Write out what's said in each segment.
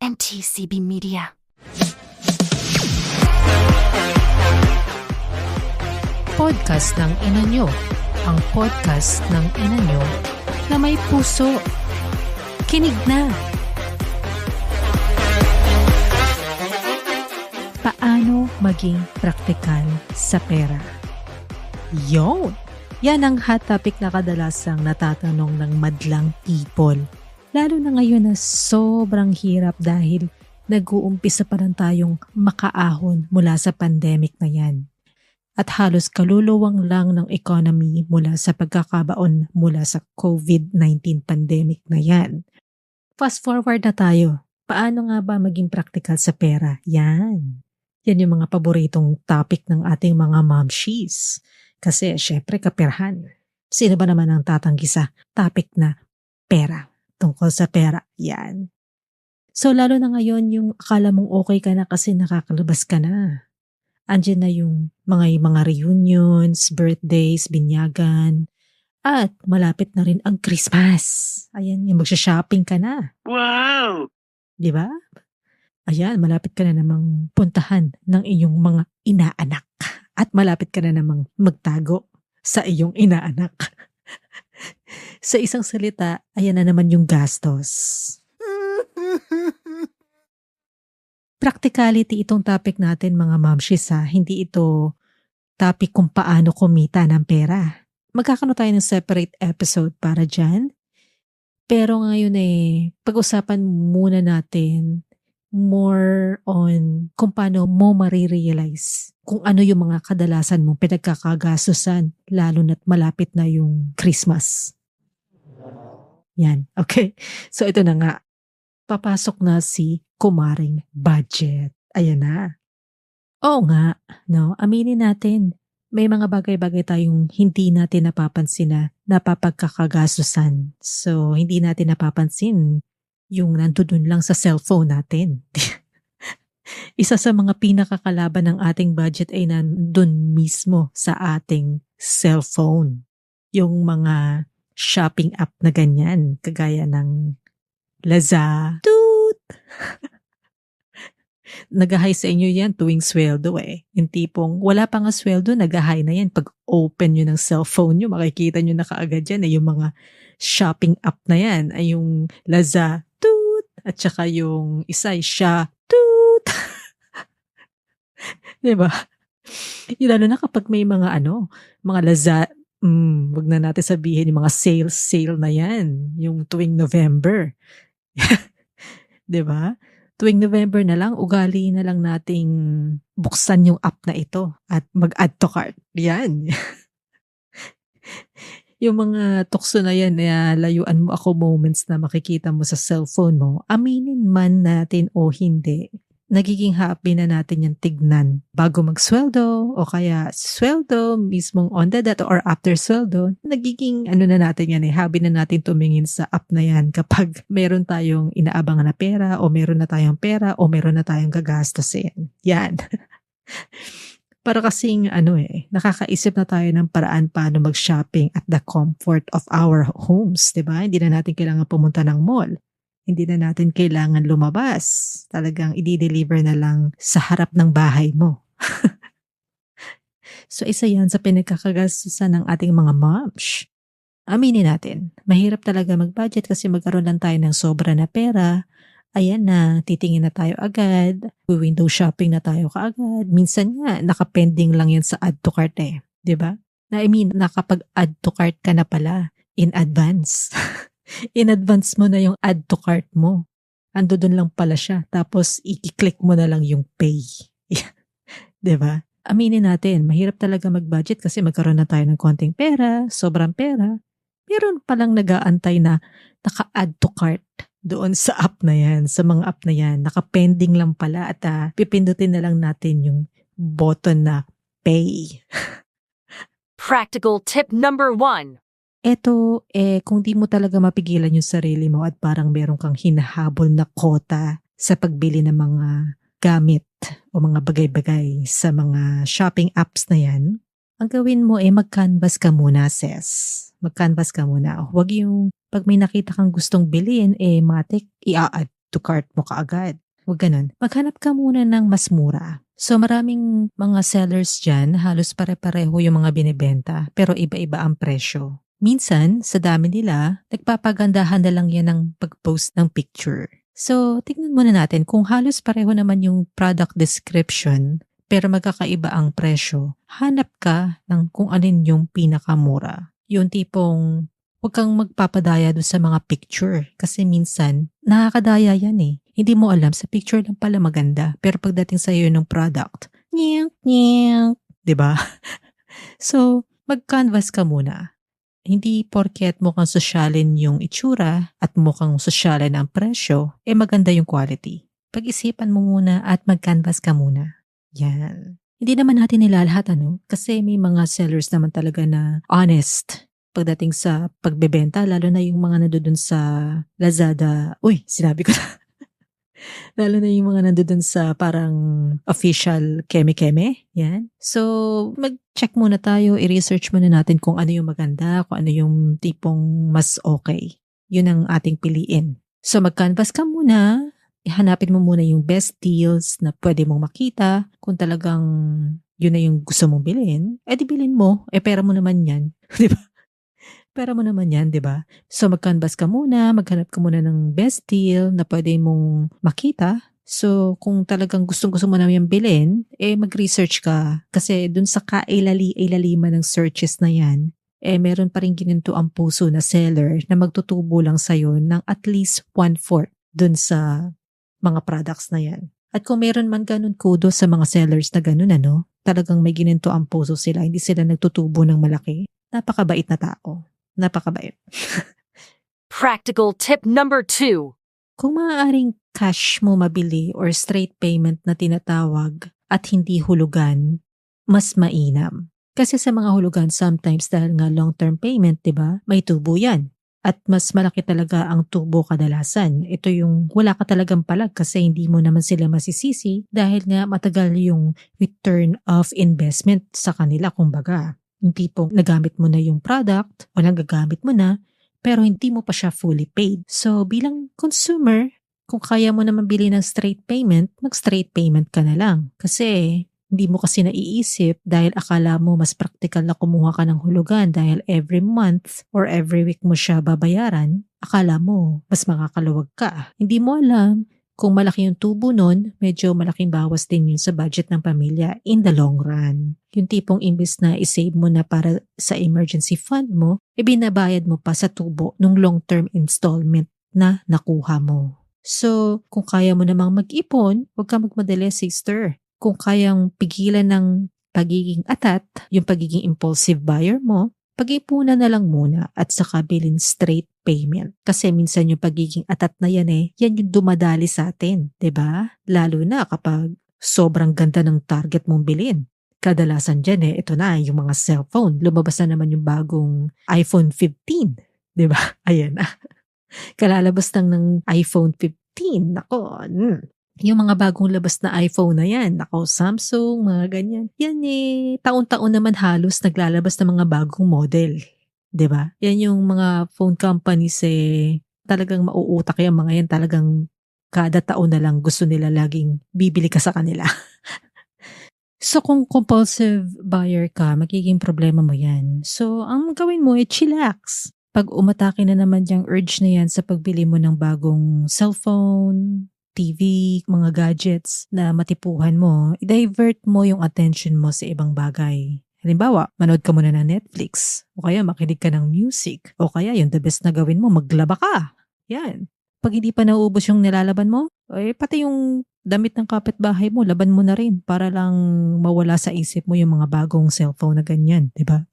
and TCB Media. Podcast ng ina nyo. Ang podcast ng ina nyo na may puso. Kinig na! Paano maging praktikal sa pera? Yon! Yan ang hot topic na kadalasang natatanong ng madlang people. Lalo na ngayon na sobrang hirap dahil nag-uumpisa pa lang tayong makaahon mula sa pandemic na yan. At halos kaluluwang lang ng economy mula sa pagkakabaon mula sa COVID-19 pandemic na yan. Fast forward na tayo. Paano nga ba maging praktikal sa pera? Yan. Yan yung mga paboritong topic ng ating mga momshies. Kasi syempre kaperahan. Sino ba naman ang tatanggi sa topic na pera? Tungkol sa pera. Yan. So lalo na ngayon yung akala mong okay ka na kasi nakakalabas ka na. Andiyan na yung mga reunions, birthdays, binyagan, at malapit na rin ang Christmas. Ayan, yung magsha-shopping ka na. Wow! Di ba? Ayan, malapit ka na namang puntahan ng iyong mga inaanak. At malapit ka na namang magtago sa iyong inaanak. Sa isang salita, ayan na naman yung gastos. Practicality itong topic natin mga mamshis ha. Hindi ito topic kung paano kumita ng pera. Magkakaroon tayo ng separate episode para dyan. Pero ngayon pag-usapan muna natin more on kung paano mo marirealize kung ano yung mga kadalasan mong pinagkakagastusan lalo na't malapit na yung Christmas. Yan, okay. So ito na nga. Papasok na si kumaring budget. Ayan na. Oo nga, no? Aminin natin, may mga bagay-bagay tayong hindi natin napapansin na napapagkakagastusan. So, hindi natin napapansin yung nandun lang sa cellphone natin. Isa sa mga pinakakalaban ng ating budget ay nandun mismo sa ating cellphone. Yung mga shopping app na ganyan, kagaya ng Lazada. Nag-high sa inyo yan tuwing sweldo Yung tipong wala pa nga sweldo, nag-high na yan. Pag open nyo ng cellphone nyo, makikita nyo na kaagad yan yung mga shopping app na yan. Ay yung Lazada, at saka yung isa ay siya, diba? Lalo na kapag may mga mga Lazada, wag na natin sabihin yung mga sale na yan. Yung tuwing November. Diba? Tuwing November na lang, ugali na lang nating buksan yung app na ito at mag-add to cart. Yan. Yung mga tukso na yan, layuan mo ako moments na makikita mo sa cellphone mo, aminin man natin o hindi, nagiging happy na natin yung tignan bago magsweldo o kaya sweldo mismong on the dot or after sweldo. Nagiging na natin yan happy na natin tumingin sa app na yan kapag meron tayong inaabangan na pera o meron na tayong pera o meron na tayong gagastusin. Yan. Para kasing nakakaisip na tayo ng paraan paano mag-shopping at the comfort of our homes, diba? Hindi na natin kailangan pumunta ng mall. Hindi na natin kailangan lumabas. Talagang i-deliver na lang sa harap ng bahay mo. So isa yan sa pinagkakagastusan ng ating mga moms. Aminin natin, mahirap talaga mag-budget kasi magkaroon lang tayo ng sobra na pera. Ayan na, titingin na tayo agad. Window shopping na tayo kaagad. Minsan nga, nakapending lang yan sa add to cart Diba? Nakapag-add to cart ka na pala in advance. In advance mo na yung add to cart mo. Ando dun lang pala siya. Tapos, i-click mo na lang yung pay. Diba? Aminin natin, mahirap talaga mag-budget kasi magkaroon na tayo ng konting pera, sobrang pera. Meron palang nag-aantay na naka-add to cart doon sa app na yan, sa mga app na yan. Naka-pending lang pala at pipindutin na lang natin yung button na pay. Practical tip number 1. Eto, kung di mo talaga mapigilan yung sarili mo at parang meron kang hinahabol na quota sa pagbili ng mga gamit o mga bagay-bagay sa mga shopping apps na yan, ang gawin mo mag-canvas ka muna, sis. Mag-canvas ka muna. Huwag yung pag may nakita kang gustong bilhin, matik, i-add to cart mo kaagad. Huwag ganun. Maghanap ka muna ng mas mura. So maraming mga sellers dyan, halos pare-pareho yung mga binibenta, pero iba-iba ang presyo. Minsan, sa dami nila, nagpapagandahan na lang yan ng pag-post ng picture. So, tignan muna natin kung halos pareho naman yung product description, pero magkakaiba ang presyo. Hanap ka ng kung alin yung pinakamura. Yung tipong huwag kang magpapadaya doon sa mga picture kasi minsan nakakadaya yan eh. Hindi mo alam, sa picture lang pala maganda, pero pagdating sa iyo ng product, nyang, nyang, diba? So, mag-canvas ka muna. Hindi porket mukhang sosyalin yung itsura at mukhang sosyalin ang presyo, maganda yung quality. Pag-isipan mo muna at mag-canvas ka muna. Yan. Hindi naman natin nilalahat kasi may mga sellers naman talaga na honest pagdating sa pagbebenta, lalo na yung mga nandoon sa Lazada. Uy, sinabi ko na. Lalo na yung mga nandoon sa parang official keme-keme. Yan. So, mag-check muna tayo, i-research muna natin kung ano yung maganda, kung ano yung tipong mas okay. Yun ang ating piliin. So, mag-canvas ka muna, ihanapin mo muna yung best deals na pwede mong makita. Kung talagang yun na yung gusto mong bilhin, di bilhin mo. Pera mo naman yan. Di ba? Pera mo naman yan, di ba? So, mag-canvas ka muna, maghanap ka muna ng best deal na pwede mong makita. So, kung talagang gustong-gusto mo na yung bilhin, mag-research ka. Kasi dun sa kailaliman ng searches na yan, meron pa rin gininto ang puso na seller na magtutubo lang sa'yo ng at least 1/4 dun sa mga products na yan. At kung meron man ganun kudos sa mga sellers na ganun, talagang may gininto ang puso sila, hindi sila nagtutubo ng malaki. Napakabait na tao. Napakabait. Practical tip number 2. Kung maaaring cash mo mabili or straight payment na tinatawag at hindi hulugan, mas mainam. Kasi sa mga hulugan, sometimes dahil nga long-term payment, diba, may tubo yan. At mas malaki talaga ang tubo kadalasan. Ito yung wala ka talagang palag kasi hindi mo naman sila masisisi dahil nga matagal yung return of investment sa kanila, kumbaga. Yung tipong nagamit mo na yung product o nagagamit mo na pero hindi mo pa siya fully paid. So bilang consumer, kung kaya mo na mabili ng straight payment, mag-straight payment ka na lang. Kasi hindi mo kasi naiisip dahil akala mo mas practical na kumuha ka ng hulugan dahil every month or every week mo siya babayaran, akala mo mas makakaluwag ka. Hindi mo alam kung malaki yung tubo nun, medyo malaking bawas din yun sa budget ng pamilya in the long run. Yung tipong imbes na isave mo na para sa emergency fund mo, binabayad mo pa sa tubo ng long-term installment na nakuha mo. So, kung kaya mo namang mag-ipon, huwag ka magmadali, sister. Kung kayang pigilan ng pagiging atat, yung pagiging impulsive buyer mo, pag-ipunan na lang muna at saka bilhin straight payment. Kasi minsan yung pagiging atat na yan yan yung dumadali sa atin, 'di ba? Lalo na kapag sobrang ganda ng target mong bilhin. Kadalasan dyan ito na yung mga cellphone. Lumabas na naman yung bagong iPhone 15, 'di ba? Ayan na. Kalalabas lang ng iPhone 15. Nako, yung mga bagong labas na iPhone na yan, nako, Samsung, mga ganyan. Yan taon-taon naman halos naglalabas ng mga bagong model. 'Di ba? Yan yung mga phone companies talagang mauutak yung mga yan, talagang kada taon na lang gusto nila laging bibili ka sa kanila. So kung compulsive buyer ka, magiging problema mo yan. So ang gawin mo chillax. Pag umatake na naman yung urge na yan sa pagbili mo ng bagong cellphone, TV, mga gadgets na matipuhan mo, i-divert mo yung attention mo sa ibang bagay. Halimbawa, manood ka muna ng Netflix, o kaya makinig ka ng music, o kaya yung the best na gawin mo, maglaba ka. Yan. Pag hindi pa nauubos yung nilalaban mo, pati yung damit ng kapitbahay mo, laban mo na rin para lang mawala sa isip mo yung mga bagong cellphone na ganyan, di ba?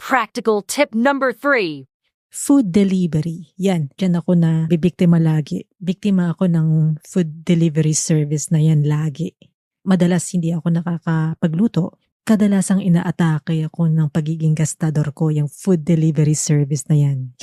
Practical tip number 3. Food delivery. Yan, dyan ako na bibiktima lagi. Biktima ako ng food delivery service na yan lagi. Madalas hindi ako nakakapagluto. Kadalasang inaatake ako ng pagiging gastador ko, yung food delivery service na yan.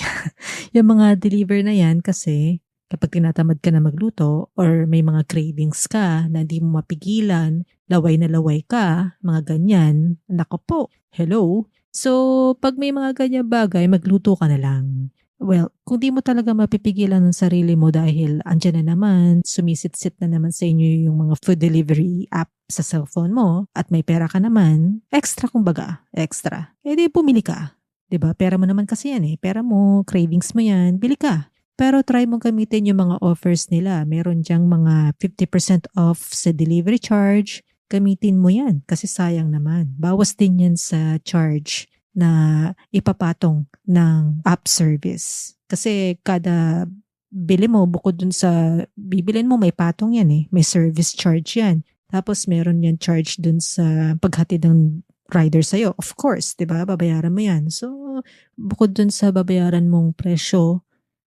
Yung mga deliver na yan kasi kapag tinatamad ka na magluto or may mga cravings ka na hindi mo mapigilan, laway na laway ka, mga ganyan, nako po, hello. So, pag may mga ganyan bagay, magluto ka na lang. Well, kung di mo talaga mapipigilan ng sarili mo dahil andyan na naman, sumisit-sit na naman sa inyo yung mga food delivery app sa cellphone mo at may pera ka naman, extra kumbaga, extra. Eh di bumili ka. 'Di ba? Pera mo naman kasi yan eh. Pera mo, cravings mo yan, bili ka. Pero try mo gamitin yung mga offers nila. Meron diyang mga 50% off sa delivery charge. Gamitin mo yan kasi sayang naman. Bawas din yan sa charge na ipapatong ng app service. Kasi kada bili mo, bukod dun sa bibilin mo, may patong yan eh. May service charge yan. Tapos meron yan charge dun sa paghatid ng rider sa'yo. Of course, di ba? Babayaran mo yan. So, bukod dun sa babayaran mong presyo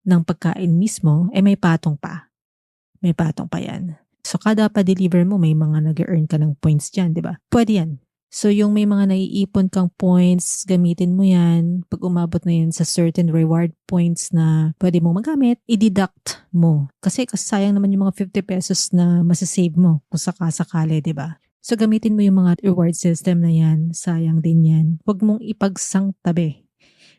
ng pagkain mismo, may patong pa. May patong pa yan. So, kada pa-deliver mo, may mga nag-earn ka ng points dyan, di ba? Pwede yan. So, yung may mga naiipon kang points, gamitin mo yan. Pag umabot na yan sa certain reward points na pwede mong magamit, i-deduct mo. Kasi sayang naman yung mga 50 pesos na masasave mo kung sakasakali, di ba? So, gamitin mo yung mga reward system na yan. Sayang din yan. Huwag mong ipagsang tabi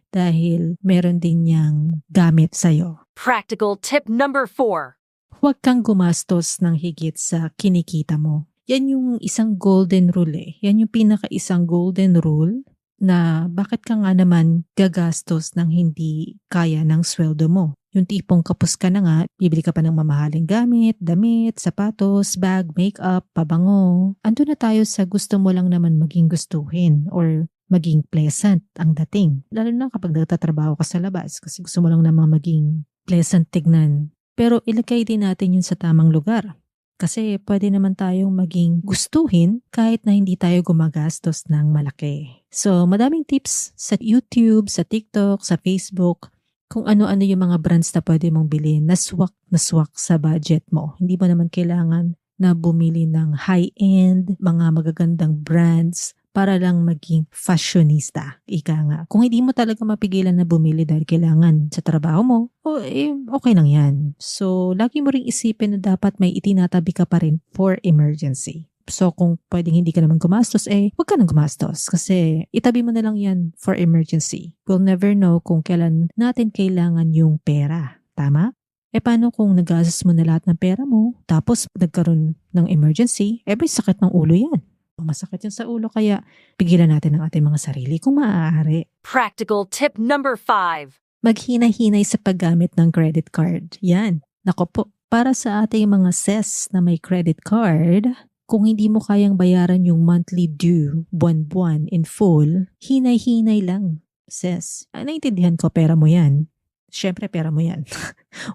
dahil meron din niyang gamit sa'yo. Practical tip number 4. Huwag kang gumastos ng higit sa kinikita mo. Yan yung isang golden rule eh. Yan yung pinaka-isang golden rule na bakit ka nga naman gagastos ng hindi kaya ng sweldo mo. Yung tipong kapos ka na nga, bibili ka pa ng mamahaling gamit, damit, sapatos, bag, makeup, pabango. Ando na tayo sa gusto mo lang naman maging gustuhin or maging pleasant ang dating. Lalo na kapag nagtatrabaho ka sa labas kasi gusto mo lang naman maging pleasant tignan. Pero ilagay din natin yun sa tamang lugar. Kasi pwede naman tayong maging gustuhin kahit na hindi tayo gumagastos ng malaki. So madaming tips sa YouTube, sa TikTok, sa Facebook, kung ano-ano yung mga brands na pwede mong bilhin na swak sa budget mo. Hindi mo naman kailangan na bumili ng high-end, mga magagandang brands para lang maging fashionista. Ika nga. Kung hindi mo talaga mapigilan na bumili dahil kailangan sa trabaho mo, okay lang yan. So, lagi mo ring isipin na dapat may itinatabi ka pa rin for emergency. So, kung pwedeng hindi ka naman gumastos, huwag ka nang gumastos kasi itabi mo na lang yan for emergency. We'll never know kung kailan natin kailangan yung pera. Tama? Paano kung nagastos mo na lahat ng pera mo, tapos nagkaroon ng emergency, may sakit ng ulo yan. Masakit yan sa ulo kaya pigilan natin ang ating mga sarili kung maaari. Practical tip number 5. Maghinay-hinay sa paggamit ng credit card. Yan. Nako po, para sa ating mga ses na may credit card, kung hindi mo kayang bayaran yung monthly due, buwan-buwan in full, hinay-hinay lang, ses. Naintindihan ko, pera mo yan. Siyempre, pera mo yan.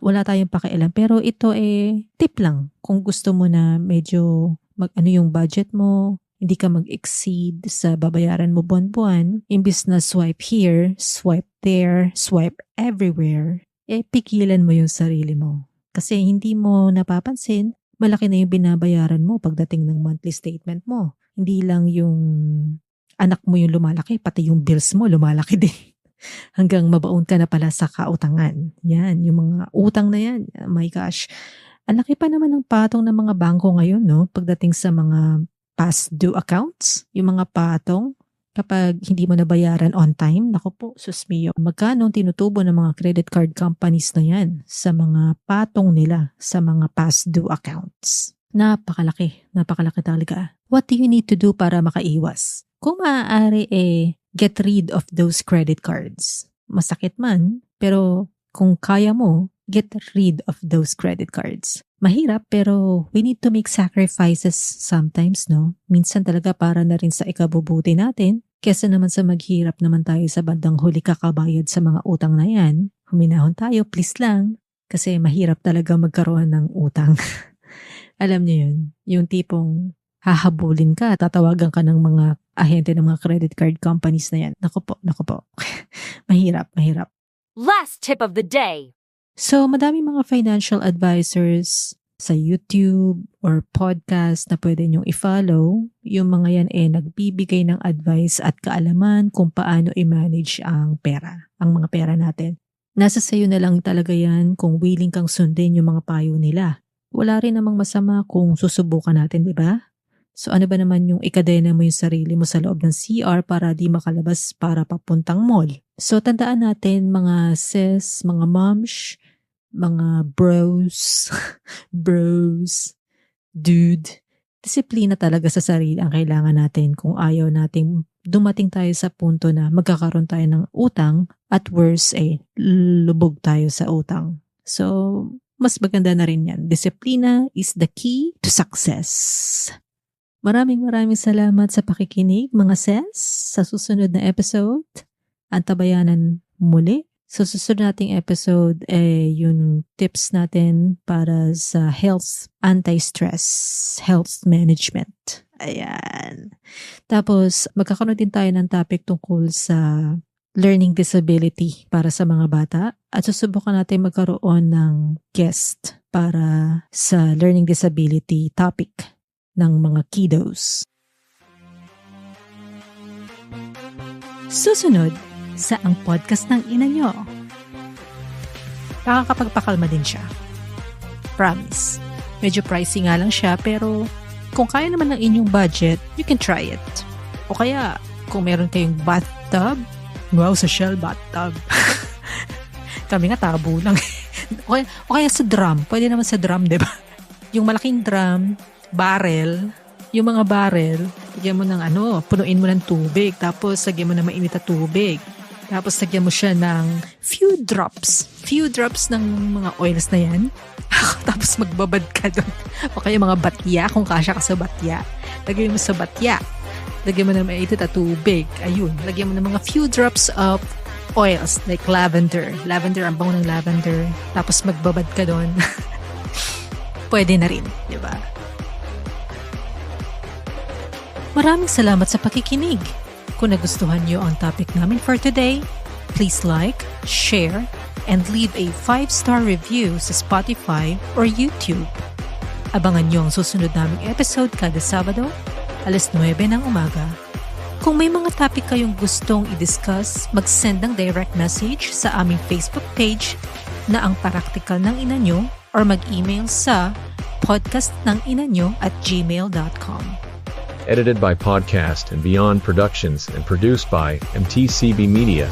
Wala tayong pakialam. Pero ito tip lang. Kung gusto mo na medyo mag-ano yung budget mo, hindi ka mag-exceed sa babayaran mo buwan-buwan, imbis na swipe here, swipe there, swipe everywhere, pigilan mo yung sarili mo. Kasi hindi mo napapansin, malaki na yung binabayaran mo pagdating ng monthly statement mo. Hindi lang yung anak mo yung lumalaki, pati yung bills mo lumalaki din. Hanggang mabaon ka na pala sa kautangan. Yan, yung mga utang na yan. Oh my gosh. Ang laki pa naman ng patong ng mga bangko ngayon, no? Pagdating sa mga past due accounts, yung mga patong, kapag hindi mo nabayaran on time, naku po, sus mio, magkano tinutubo ng mga credit card companies na yan sa mga patong nila sa mga past due accounts. Napakalaki talaga. What do you need to do para makaiwas? Kung maaari get rid of those credit cards. Masakit man, pero kung kaya mo, get rid of those credit cards. Mahirap pero we need to make sacrifices sometimes, no? Minsan talaga para na rin sa ikabubuti natin. Kesa naman sa maghirap naman tayo sa bandang huli kakabayad sa mga utang na yan. Huminahon tayo, please lang. Kasi mahirap talaga magkaroon ng utang. Alam niyo yun, yung tipong hahabulin ka, tatawagan ka ng mga ahente ng mga credit card companies na yan. Naku po. mahirap. Last tip of the day. So, madami mga financial advisors sa YouTube or podcast na pwede nyong i-follow. Yung mga yan nagbibigay ng advice at kaalaman kung paano i-manage ang pera, ang mga pera natin. Nasa sayo na lang talaga yan kung willing kang sundin yung mga payo nila. Wala rin namang masama kung susubukan natin, di ba? So ano ba naman yung ikadena mo yung sarili mo sa loob ng CR para di makalabas para papuntang mall? So tandaan natin mga sis, mga moms, mga bros, dude, disiplina talaga sa sarili ang kailangan natin kung ayaw nating dumating tayo sa punto na magkakaroon tayo ng utang at worse lubog tayo sa utang. So mas maganda na rin yan. Disiplina is the key to success. Maraming salamat sa pakikinig mga sis. Sa susunod na episode, antabayanan muli. Sa susunod nating episode yung tips natin para sa health, anti-stress, health management. Ayan. Tapos magkakaroon din tayo ng topic tungkol sa learning disability para sa mga bata. At susubukan natin magkaroon ng guest para sa learning disability topic ng mga kiddos. Susunod sa ang podcast ng ina nyo. Nakakapagpakalma din siya. Promise. Medyo pricey nga lang siya pero kung kaya naman ng inyong budget, you can try it. O kaya kung meron kayong bathtub, wow, social bathtub. Kami nga tabo lang. o kaya sa drum. Pwede naman sa drum, diba? Yung malaking drum, barrel, yung mga barrel, lagyan mo ng punuin mo ng tubig, tapos lagyan mo ng mainit na tubig. Tapos lagyan mo siya ng few drops ng mga oils na yan. Tapos magbabad ka doon. O kaya mga batya, kung kasya ka sa batya. Lagyan mo sa batya. Lagyan mo ng mainit na tubig. Ayun, lagyan mo ng mga few drops of oils like lavender. Lavender, ang bango ng lavender. Tapos magbabad ka doon. Pwede na rin, di ba? Maraming salamat sa pakikinig. Kung nagustuhan niyo ang topic namin for today, please like, share, and leave a 5-star review sa Spotify or YouTube. Abangan niyo ang susunod naming episode kada Sabado, 9:00 ng umaga. Kung may mga topic kayong gustong i-discuss, mag-send ng direct message sa aming Facebook page na ang Praktikal ng Ina Nyo or mag-email sa podcastnanginanyo@gmail.com. Edited by Podcast and Beyond Productions and produced by MTCB Media.